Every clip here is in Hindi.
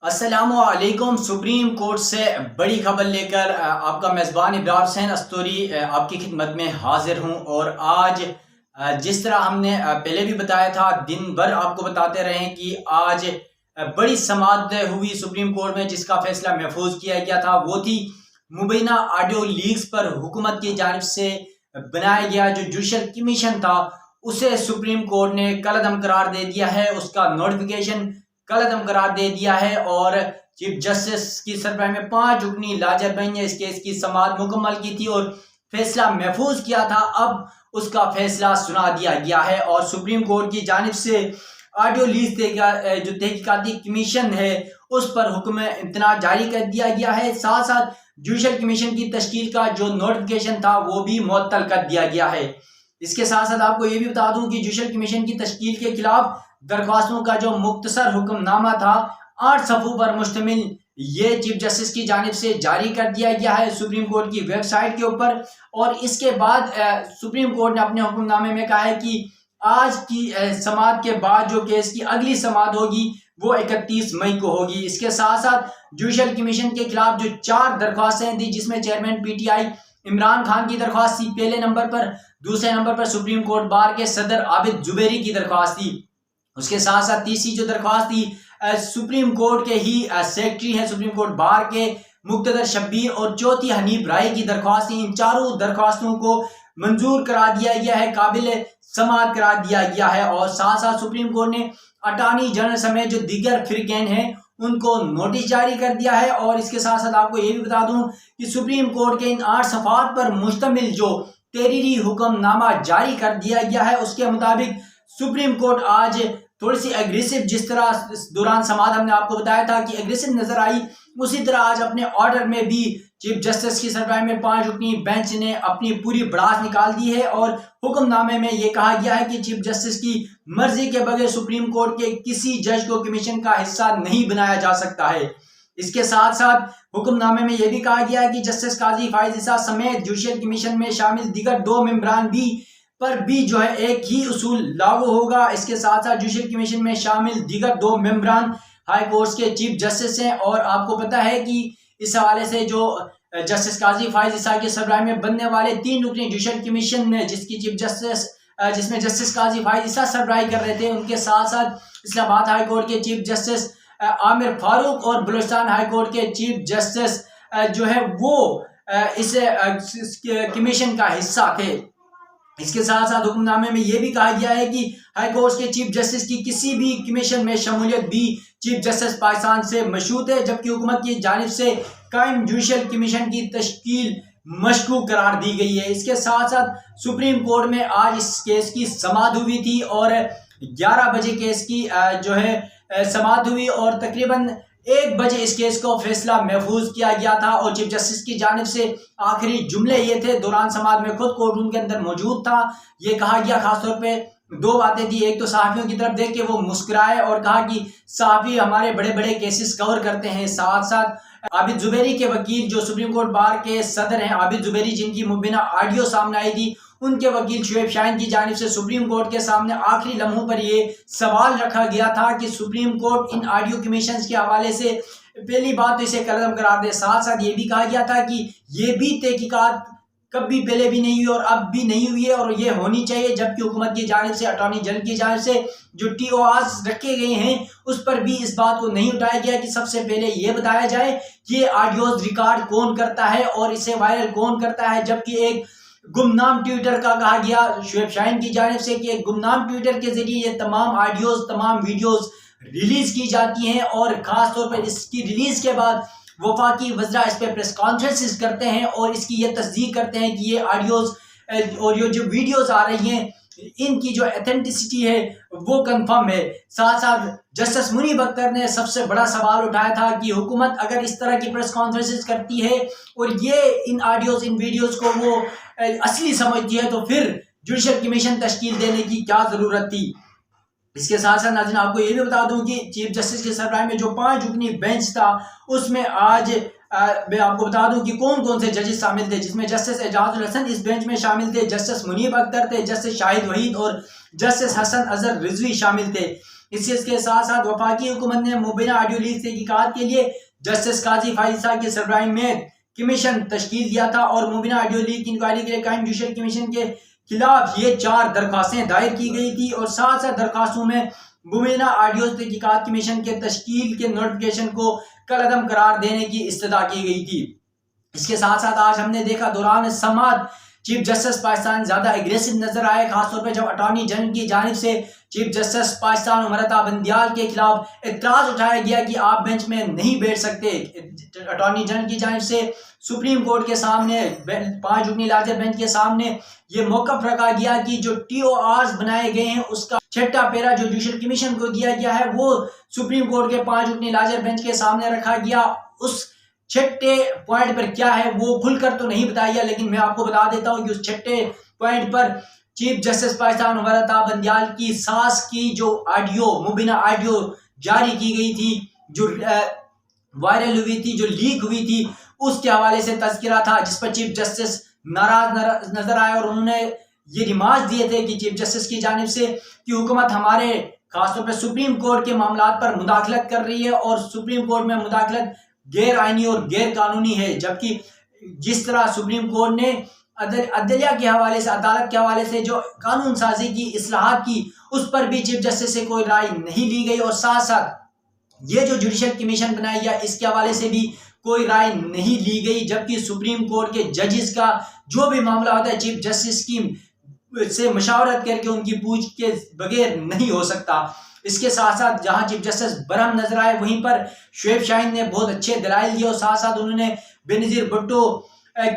अस्सलामुअलैकुम। सुप्रीम कोर्ट से बड़ी खबर लेकर आपका मेज़बान इब्रार हुसैन अस्तूरी आपकी खिदमत में हाजिर हूं। और आज जिस तरह हमने पहले भी बताया था, दिन भर आपको बताते रहे कि आज बड़ी समाअत हुई सुप्रीम कोर्ट में, जिसका फैसला महफूज किया गया था। वो थी मुबैना ऑडियो लीक्स पर हुकूमत की जानिब से बनाया गया जो जुडिशल कमीशन था, उसे सुप्रीम कोर्ट ने कलअदम करार दे दिया है। उसका नोटिफिकेशन कलअदम करार दे दिया है और चीफ जस्टिस की सरबराही में 5 रुकनी लाजर बेंच ने इस केस की समाअत मुकम्मल की थी और फैसला महफूज किया था। अब उसका फैसला सुना दिया गया है और सुप्रीम कोर्ट की जानिब से ऑडियो लीक जो तहकीकाती कमीशन है उस पर हुक्म इम्तना जारी कर दिया गया है। साथ साथ जुडिशल कमीशन की तश्कील का जो नोटिफिकेशन था वो भी मुअत्तल कर दिया गया है। इसके साथ साथ आपको ये भी बता दूं कि जुडिशल कमीशन की तश्कील के खिलाफ दरख्वास्तों का जो मुख्तसर हुक्मनामा था 8 सफ़ों पर मुश्तमिल, ये चीफ जस्टिस की जानिब से जारी कर दिया गया है सुप्रीम कोर्ट की वेबसाइट के ऊपर। और इसके बाद सुप्रीम कोर्ट ने अपने हुक्मनामे में कहा है कि आज की समाअत के बाद जो केस की अगली समाअत होगी वो 31 मई को होगी। इसके साथ साथ जुडिशल कमीशन के खिलाफ जो 4 दरख्वास्तें थी, जिसमें चेयरमैन PTI इमरान खान की दरख्वास्त थी पहले नंबर पर, दूसरे नंबर पर सुप्रीम कोर्ट बार के सदर आबिद जुबैरी की दरख्वास्त थी। उसके साथ साथ तीसरी जो दरख्वास्त थी सुप्रीम कोर्ट के ही सेक्रेटरी हैं सुप्रीम कोर्ट बार के मुक्तदर शब्बीर, और चौथी हनीफ राय की दरख्वास्त थी। इन चारों दरख्वास्तों को मंजूर करा दिया गया है, काबिल समाअत करा दिया गया है। और साथ साथ सुप्रीम कोर्ट ने अटॉर्नी जनरल समेत जो दीगर फिरकैन हैं उनको नोटिस जारी कर दिया है। और इसके साथ साथ आपको ये भी बता दूं कि सुप्रीम कोर्ट के इन 8 सफ़ात पर मुश्तमिल जो तहरीरी हुक्मनामा जारी कर दिया गया है, उसके मुताबिक सुप्रीम कोर्ट आज थोड़ी सी एग्रेसिव, जिस तरह इस दौरान समाअत हमने आपको बताया था कि एग्रेसिव नजर आई, उसी तरह आज अपने ऑर्डर में भी चीफ जस्टिस की सरबराही में 5 रुकनी बेंच ने अपनी पूरी भड़ास निकाल दी है। और हुक्मनामे में यह कहा गया है कि चीफ जस्टिस की मर्जी के बगैर सुप्रीम कोर्ट के किसी जज को कमीशन का हिस्सा नहीं बनाया जा सकता है। इसके साथ साथ हुक्मनामे में यह भी कहा गया है कि जस्टिस काजी फाइज ईसा समेत जुडिशल कमीशन में शामिल दीगर 2 मेंबरान पर भी जो है एक ही उसूल लागू होगा। इसके साथ साथ जुडिशल कमीशन में शामिल दीगर 2 मेंबरान हाई कोर्ट के चीफ जस्टिस हैं। और आपको पता है कि इस हवाले से जो जस्टिस काजी फाइज ईसा की सरबराही में बनने वाले 3 रुकनी जुडिशल कमीशन में जिसमें जस्टिस काजी फाइज ईसा सरबराही कर रहे थे, उनके साथ साथ इस्लामाबाद हाई कोर्ट के चीफ जस्टिस आमिर फारूक और बलूचिस्तान हाई कोर्ट के चीफ जस्टिस जो है वो इस कमीशन का हिस्सा थे। इसके साथ साथ हुक्मनामे में यह भी कहा गया है कि हाई कोर्ट के चीफ जस्टिस की किसी भी कमीशन में शमूलियत भी चीफ जस्टिस पाकिस्तान से मशरूत है, जबकि हुकूमत की जानिब से कायम जुडिशल कमीशन की तश्कील मशकूक करार दी गई है। इसके साथ साथ सुप्रीम कोर्ट में आज इस केस की समाअत हुई थी और 11 बजे केस की जो है समाअत हुई और तकरीबन 1 बजे इस केस को फैसला महफूज किया गया था। और चीफ जस्टिस की जानिब से आखिरी जुमले ये थे, दौरान समाअत में खुद कोर्ट रूम के अंदर मौजूद था, ये कहा गया, खासतौर पे 2 बातें थी। एक तो सहाफ़ियों की तरफ देख के वो मुस्कुराए और कहा कि सहाफ़ी हमारे बड़े बड़े केसेस कवर करते हैं। साथ साथ आबिद जुबैरी के वकील जो सुप्रीम कोर्ट बार के सदर हैं आबिद जुबैरी, जिनकी मुबीना ऑडियो सामने आई थी, उनके वकील शुएब शाहीन की जानिब से सुप्रीम कोर्ट के सामने आखिरी लम्हों पर यह सवाल रखा गया था कि सुप्रीम कोर्ट इन ऑडियो कमीशन के हवाले से पहली बात तो इसे कलअदम करार दे। साथ साथ ये भी कहा गया था कि ये भी तहकीकात कभी पहले भी नहीं हुई और अब भी नहीं हुई है और ये होनी चाहिए, जबकि हुकूमत की जानिब से अटॉर्नी जनरल की जानिब से जो TORs रखे गए हैं उस पर भी इस बात को नहीं उठाया गया कि सबसे पहले ये बताया जाए कि ये ऑडियोज रिकॉर्ड कौन करता है और इसे वायरल कौन करता है। जबकि एक गुमनाम ट्विटर का कहा गया शुएब शाहीन की जानिब से कि एक गुमनाम ट्विटर के जरिए ये तमाम ऑडियोज तमाम वीडियोज रिलीज की जाती हैं और खास तौर पर इसकी रिलीज के बाद वफाकी वज़रा इस पर प्रेस कॉन्फ्रेंसेस करते हैं और इसकी ये तस्दीक करते हैं कि ये ऑडियोज और ये जो वीडियोज आ रही हैं इनकी जो ऑथेंटिसिटी है वो कंफर्म है। साथ साथ जस्टिस मुनीब अख्तर ने सबसे बड़ा सवाल उठाया था कि हुकूमत अगर इस तरह की प्रेस कॉन्फ्रेंसेस करती है और ये इन ऑडियोज इन वीडियोज को वो असली समझती है तो फिर जुडिशल कमीशन तश्कील देने की क्या ज़रूरत थी। इसके साथ साथ नाज़रीन आपको ये भी बता दूं कि चीफ जस्टिस के सरबराही में जो 5 रुकनी बेंच था उसमें आज मैं आपको बता दूं कि कौन कौन से जजेस शामिल थे, जिसमें जस्टिस एजाजुल हसन इस बेंच में शामिल थे, जस्टिस मुनीब अख्तर थे, जस्टिस शाहिद वहीद और जस्टिस हसन अजहर रिजवी शामिल थे। इसके साथ साथ वफाकी हुकूमत ने मुबीना ऑडियो लीक तहकीकात के लिए जस्टिस काजी फाइज ईसा की सरबराही में कमीशन तश्कील दिया था और मुबीना ऑडियो लीक इंक्वायरी के लिए कायम जुडिशल कमीशन के खिलाफ ये 4 दरख्वास्तें दायर की गई थी और साथ साथ दरख्वास्तों में मुबीना ऑडियो तहकीकात कमीशन के तश्कील के नोटिफिकेशन को कलअदम करार देने की इस्तदा की गई थी। इसके साथ साथ आज हमने देखा दौरान समाअत चीफ जस्टिस पाकिस्तान ज्यादा एग्रेसिव नजर आए, खासतौर पर जब अटॉर्नी जनरल की जानिब से चीफ जस्टिस पाकिस्तान उमरता बंदियाल के खिलाफ एतराज उठाया गया कि आप बेंच में नहीं बैठ सकते। अटॉर्नी जनरल की जानिब से सुप्रीम कोर्ट के सामने 5 रुकनी लार्जर बेंच के सामने ये मौक़िफ़ रखा गया कि जो TORs बनाए गए हैं उसका 6ठा पैरा जो जुडिशल कमीशन को दिया गया है वो सुप्रीम कोर्ट के 5 रुकनी लार्जर बेंच के सामने रखा गया। उस 6ठे पॉइंट पर क्या है वो खुलकर तो नहीं बताया गया, लेकिन मैं आपको बता देता हूँ कि उस 6ठे पॉइंट पर चीफ जस्टिस पाकिस्तान उमरता बंदियाल की सास की जो ऑडियो मुबीना ऑडियो जारी की गई थी, जो वायरल हुई थी, जो लीक हुई थी, उसके हवाले से तज़किरा था जिस पर चीफ जस्टिस नाराज नजर आए और उन्होंने ये रिमार्क दिए थे कि चीफ जस्टिस की जानिब से कि हुकूमत हमारे खासतौर पर सुप्रीम कोर्ट के मामलात पर मुदाखलत कर रही है और सुप्रीम कोर्ट में मुदाखलत गैर आइनी और गैर कानूनी है, जबकि जिस तरह सुप्रीम कोर्ट ने अदलिया के हवाले से, अदालत के हवाले से जो कानून साजी की, इस्लाहात की, उस पर भी चीफ जस्टिस से कोई राय नहीं ली गई और साथ साथ ये जो जुडिशल कमीशन बनाया गया इसके हवाले से भी कोई राय नहीं ली गई, जबकि सुप्रीम कोर्ट के जजेस का जो भी मामला होता है चीफ जस्टिस की से मशावरत करके उनकी पूछ के बगैर नहीं हो सकता। इसके साथ साथ जहां चीफ जस्टिस बरहम नजर आए वहीं पर शुएब शाहीन ने बहुत अच्छे दलाइल दिए और साथ साथ उन्होंने बेनजीर भुट्टो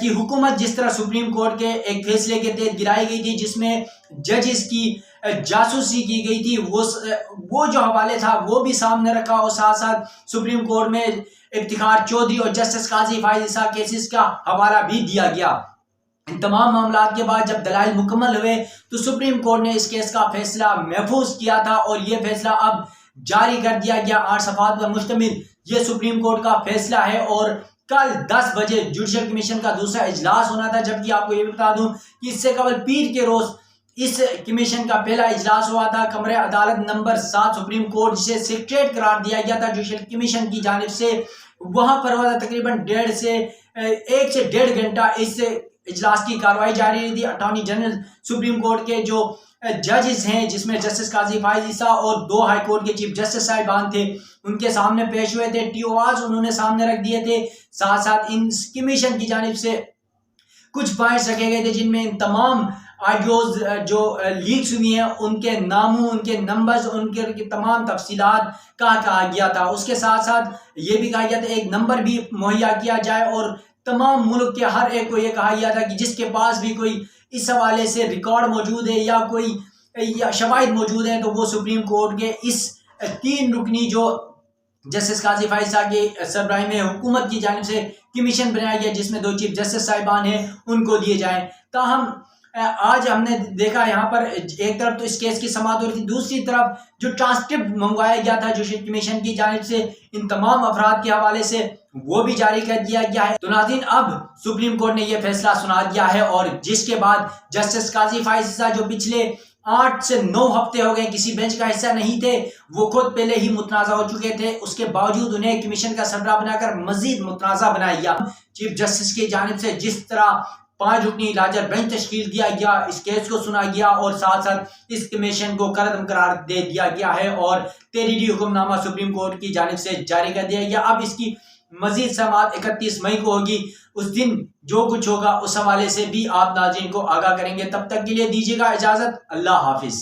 की हुकूमत जिस तरह सुप्रीम कोर्ट के एक फैसले के तहत गिराई गई थी जिसमें जजेस की जासूसी की गई थी, वो जो हवाले था वो भी सामने रखा और साथ साथ सुप्रीम कोर्ट में इफ्तिखार चौधरी और जस्टिस काजी फाइज ईसा केसेस का हवाला भी दिया गया। इन तमाम मामला के बाद जब दलाइल मुकम्मल हुए तो सुप्रीम कोर्ट ने इस केस का फैसला महफूज किया था और ये फैसला अब जारी कर दिया गया। 8 सफ़हात पर मुश्तमिल ये सुप्रीम कोर्ट का फैसला है और कल 10 बजे जुडिशल कमीशन का दूसरा इजलास होना था, जबकि आपको ये बता दूं कि इससे कबल पीर के रोज इस कमीशन का पहला इजलास हुआ था। कमरे अदालत नंबर 7 सुप्रीम कोर्ट जिसे सेक्रेटरीट करार दिया गया था जुडिशल कमीशन की जानिब से, वहां पर हुआ था तकरीबन 1 से 1.5 घंटा इस इजलास की कार्रवाई जारी रही थी। अटॉर्नी जनरल सुप्रीम कोर्ट के जो जजेस हैं जिसमें जस्टिस काजी फाइज ईसा और 2 हाई कोर्ट के चीफ जस्टिस साहिबान थे उनके सामने पेश हुए थे, TORs उन्होंने सामने रख दिए थे। साथ साथ इन कमीशन की जानिब से कुछ पॉइंट्स रखे गए थे जिनमें इन तमाम ऑडियोज जो लीक्स हुई हैं उनके नामों, उनके नंबर्स, उनके तमाम तफसीलात कहा गया था। उसके साथ साथ ये भी कहा गया था एक नंबर भी मुहैया किया जाए और तमाम मुल्क के हर एक को ये कहा गया था कि जिसके पास भी कोई इस हवाले से रिकॉर्ड मौजूद है या कोई शवाहिद मौजूद है तो वो सुप्रीम कोर्ट के इस 3 रुकनी जो जस्टिस काजी फाइज ईसा के सरबराही में हुकूमत की जानिब से कमीशन बनाया गया जिसमें 2 चीफ जस्टिस साहिबान हैं उनको दिए जाएं। ताहम आज हमने देखा यहाँ पर एक तरफ तो इस केस की समाअत हो रही थी, दूसरी तरफ जो ट्रांसक्रिप्ट मंगवाया गया था जुडिशल कमीशन की जानिब से इन तमाम अफराद के हवाले से वो भी जारी कर दिया गया है। तो नाज़रीन अब सुप्रीम कोर्ट ने यह फैसला सुना दिया है और जिसके बाद जस्टिस काजी फाइज ईसा जो पिछले 8 से 9 हफ्ते हो गए किसी बेंच का हिस्सा नहीं थे, वो खुद पहले ही मुतनाज़ा हो चुके थे, उसके बावजूद उन्हें कमीशन का सरबराह बनाकर मजीद मुतनाज़ा बनाया गया। चीफ जस्टिस की जानिब से जिस तरह 5 रुकनी लार्जर बेंच तश्कील दिया गया, इस केस को सुना गया और साथ साथ इस कमीशन को कलअदम करार दे दिया गया है और 13D हुक्मनामा सुप्रीम कोर्ट की जानिब से जारी कर दिया गया। अब इसकी मजीद समाअत 31 मई को होगी, उस दिन जो कुछ होगा उस हवाले से भी आप नाज़रीन को आगाह करेंगे। तब तक के लिए दीजिएगा इजाजत, अल्लाह हाफिज।